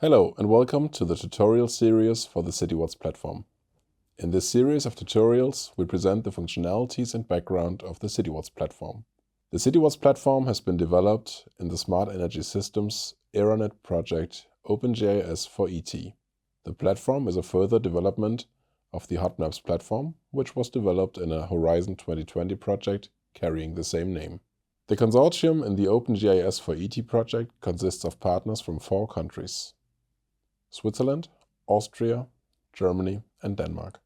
Hello and welcome to the tutorial series for the Citiwatts platform. In this series of tutorials, we present the functionalities and background of the Citiwatts platform. The Citiwatts platform has been developed in the Smart Energy Systems AeroNet project OpenGIS for ET. The platform is a further development of the Hot Maps platform, which was developed in a Horizon 2020 project carrying the same name. The consortium in the OpenGIS for ET project consists of partners from 4 countries: Switzerland, Austria, Germany and Denmark.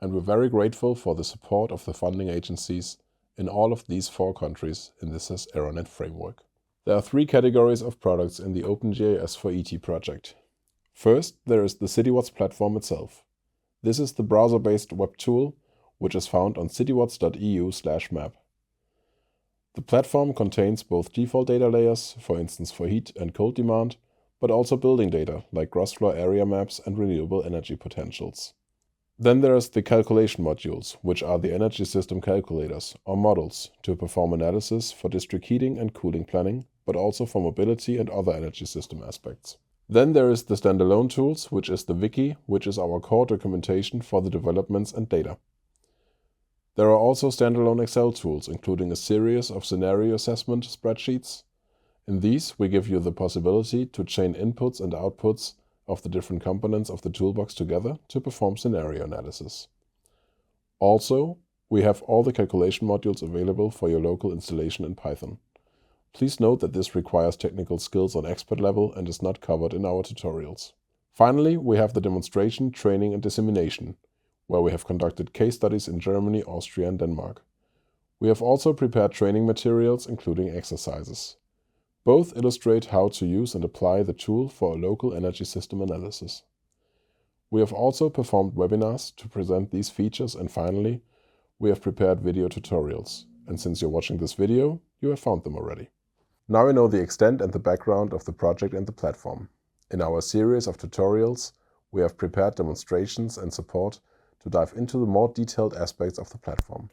And we're very grateful for the support of the funding agencies in all of these 4 countries in this AeroNet framework. There are 3 categories of products in the OpenGIS for ET project. First, there is the Citiwatts platform itself. This is the browser-based web tool which is found on citiwatts.eu/map. The platform contains both default data layers, for instance for heat and cold demand, but also building data like gross floor area maps and renewable energy potentials. Then there's the calculation modules, which are the energy system calculators or models to perform analysis for district heating and cooling planning, but also for mobility and other energy system aspects. Then there is the standalone tools, which is the wiki, which is our core documentation for the developments and data. There are also standalone Excel tools, including a series of scenario assessment spreadsheets. In these, we give you the possibility to chain inputs and outputs of the different components of the toolbox together to perform scenario analysis. Also, we have all the calculation modules available for your local installation in Python. Please note that this requires technical skills on expert level and is not covered in our tutorials. Finally, we have the demonstration, training and dissemination, where we have conducted case studies in Germany, Austria and Denmark. We have also prepared training materials, including exercises. Both illustrate how to use and apply the tool for a local energy system analysis. We have also performed webinars to present these features, and finally, we have prepared video tutorials. And since you're watching this video, you have found them already. Now you know the extent and the background of the project and the platform. In our series of tutorials, we have prepared demonstrations and support to dive into the more detailed aspects of the platform.